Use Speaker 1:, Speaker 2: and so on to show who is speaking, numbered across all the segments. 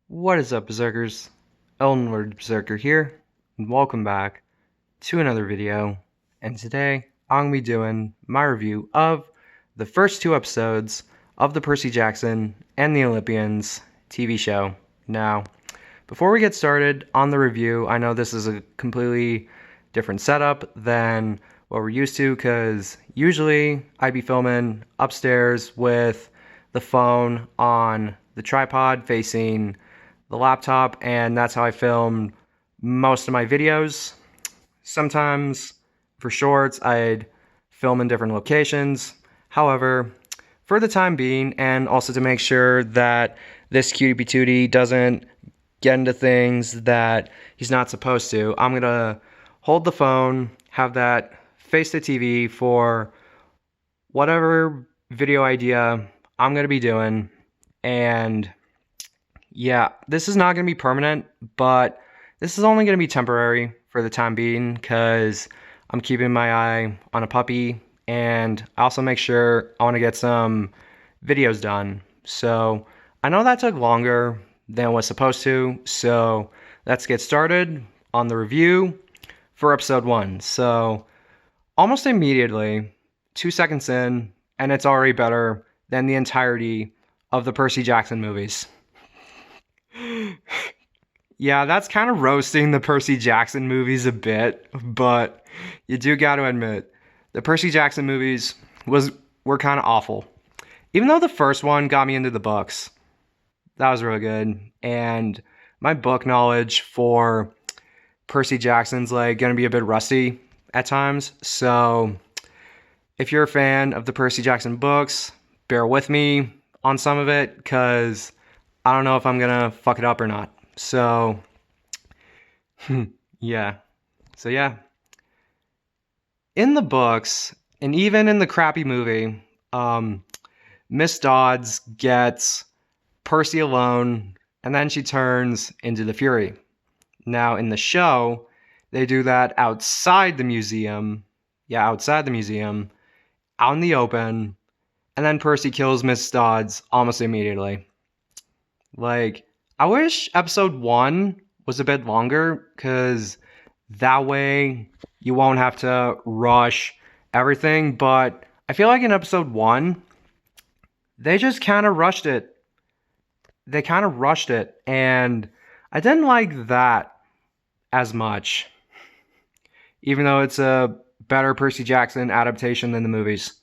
Speaker 1: What is up, Berserkers? Eldenlord Berserker here, and welcome back to another video. And today, I'm going to be doing my review of the first two episodes of the Percy Jackson and the Olympians TV show. Now, before we get started on the review, I know this is a completely different setup than what we're used to, because usually I'd be filming upstairs with the phone on the tripod facing the laptop, and that's how I film most of my videos. Sometimes for shorts I'd film in different locations. However, for the time being, and also to make sure that this cutie patootie doesn't get into things that he's not supposed to, I'm gonna hold the phone, have that face the TV for whatever video idea I'm gonna be doing. And yeah, this is not going to be permanent, but this is only going to be temporary for the time being, because I'm keeping my eye on a puppy, and I also make sure I want to get some videos done. So I know that took longer than was supposed to, so let's get started on the review for episode 1. So almost immediately, 2 seconds in, and it's already better than the entirety of the Percy Jackson movies. Yeah, that's kind of roasting the Percy Jackson movies a bit, but you do got to admit, the Percy Jackson movies were kind of awful. Even though the first one got me into the books, that was really good, and my book knowledge for Percy Jackson's gonna be a bit rusty at times. So if you're a fan of the Percy Jackson books, bear with me on some of it, because I don't know if I'm gonna fuck it up or not. So, yeah. In the books, and even in the crappy movie, Miss Dodds gets Percy alone, and then she turns into the Fury. Now, in the show, they do that outside the museum. Yeah, outside the museum, out in the open, and then Percy kills Miss Dodds almost immediately. I wish episode 1 was a bit longer, because that way you won't have to rush everything, but I feel like in episode 1, they just kind of rushed it. And I didn't like that as much, even though it's a better Percy Jackson adaptation than the movies.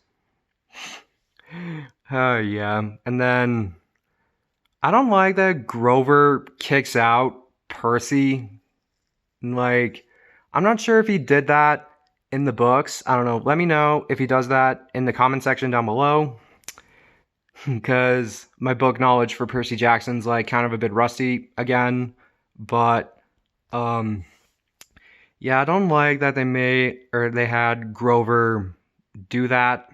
Speaker 1: Oh, yeah. And then I don't like that Grover kicks out Percy. I'm not sure if he did that in the books. I don't know. Let me know if he does that in the comment section down below, because my book knowledge for Percy Jackson's kind of a bit rusty again. But yeah, I don't like that they had Grover do that.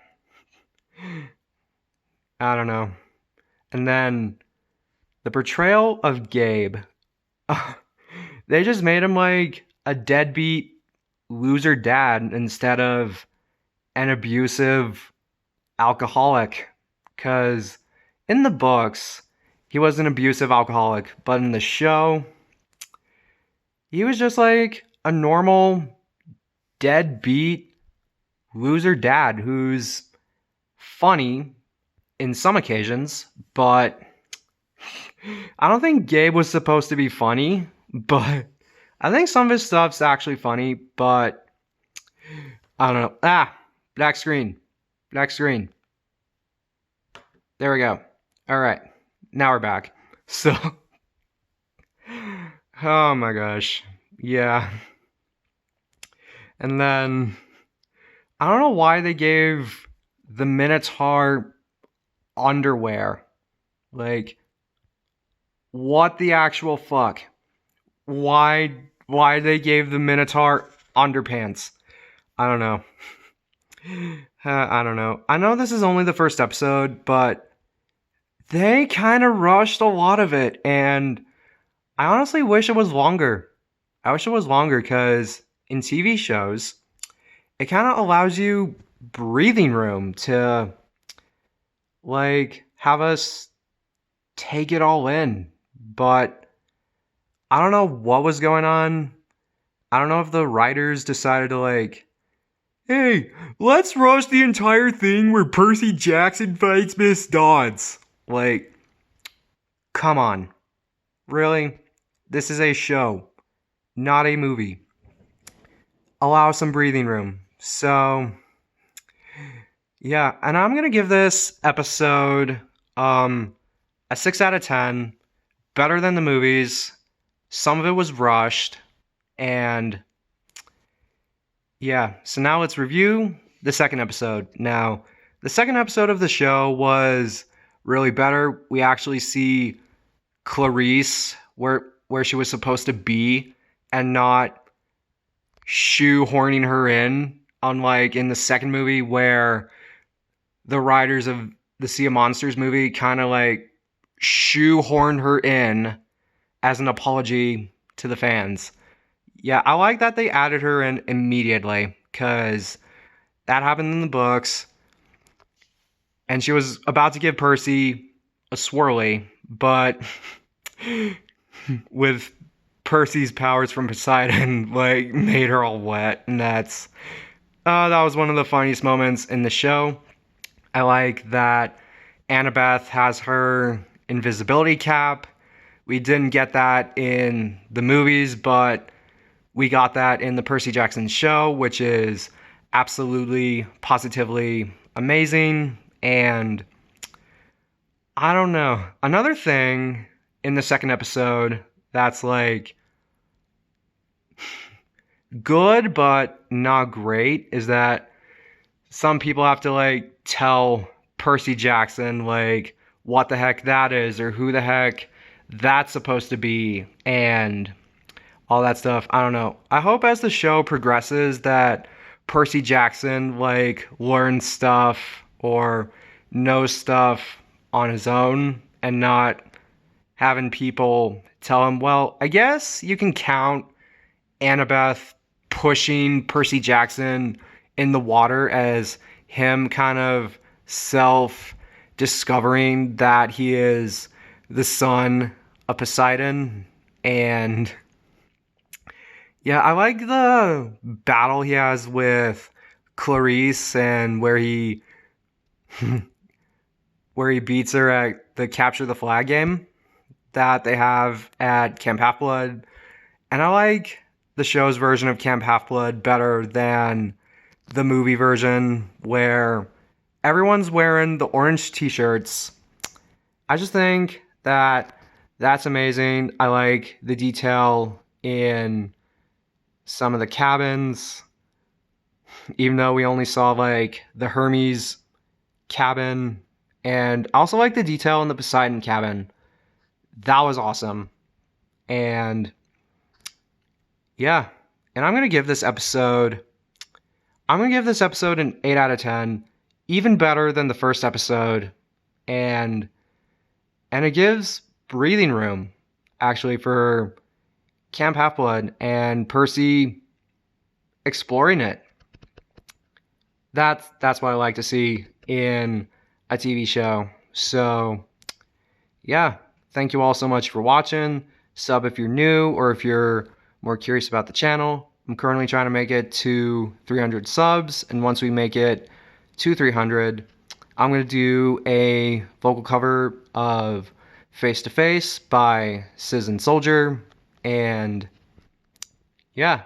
Speaker 1: I don't know. And then the portrayal of Gabe, they just made him like a deadbeat loser dad instead of an abusive alcoholic. Because in the books, he was an abusive alcoholic, but in the show, he was just like a normal deadbeat loser dad who's funny in some occasions, but I don't think Gabe was supposed to be funny, but I think some of his stuff's actually funny, but I don't know. Black screen. There we go. Alright, now we're back. So, oh my gosh. Yeah. And then, I don't know why they gave the Minotaur underwear. What the actual fuck? Why they gave the Minotaur underpants? I don't know. I don't know. I know this is only the first episode, but they kind of rushed a lot of it, and I honestly wish it was longer. I wish it was longer, because in TV shows, it kind of allows you breathing room to have us take it all in. But I don't know what was going on. I don't know if the writers decided to like, hey, let's rush the entire thing where Percy Jackson fights Miss Dodds. Like, come on. Really? This is a show, not a movie. Allow some breathing room. So, yeah, and I'm gonna give this episode a 6 out of 10. Better than the movies. Some of it was rushed. And yeah, so now let's review the second episode. Now, the second episode of the show was really better. We actually see Clarice where she was supposed to be and not shoehorning her in, unlike in the second movie where the writers of the Sea of Monsters movie kind of like shoehorned her in as an apology to the fans. Yeah, I like that they added her in immediately because that happened in the books. And she was about to give Percy a swirly, but with Percy's powers from Poseidon, like, made her all wet. And that was one of the funniest moments in the show. I like that Annabeth has her invisibility cap. We didn't get that in the movies, but we got that in the Percy Jackson show, which is absolutely, positively amazing. And I don't know. Another thing in the second episode that's like good but not great is that some people have to like tell Percy Jackson like what the heck that is or who the heck that's supposed to be and all that stuff. I don't know. I hope as the show progresses that Percy Jackson like learns stuff or knows stuff on his own and not having people tell him, well, I guess you can count Annabeth pushing Percy Jackson in the water as him kind of self-discovering that he is the son of Poseidon. And yeah, I like the battle he has with Clarice and where he beats her at the Capture the Flag game that they have at Camp Half-Blood. And I like the show's version of Camp Half-Blood better than the movie version where everyone's wearing the orange t-shirts. I just think that that's amazing. I like the detail in some of the cabins, even though we only saw like the Hermes cabin, and I also like the detail in the Poseidon cabin. That was awesome. And yeah, and I'm gonna give this episode an 8 out of 10, even better than the first episode, and it gives breathing room actually for Camp Half-Blood and Percy exploring it. That's what I like to see in a TV show. So yeah, thank you all so much for watching. Sub if you're new or if you're more curious about the channel. I'm currently trying to make it to 300 subs, and once we make it to 300, I'm going to do a vocal cover of Face to Face by Sis and Soldier. And yeah.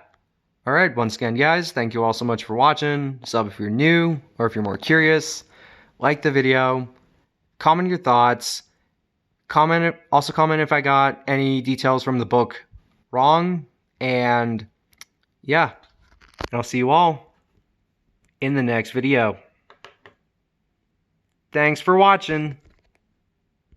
Speaker 1: Alright, once again, guys, thank you all so much for watching. Sub if you're new, or if you're more curious. Like the video. Comment your thoughts. Also comment if I got any details from the book wrong. And yeah, and I'll see you all in the next video. Thanks for watching.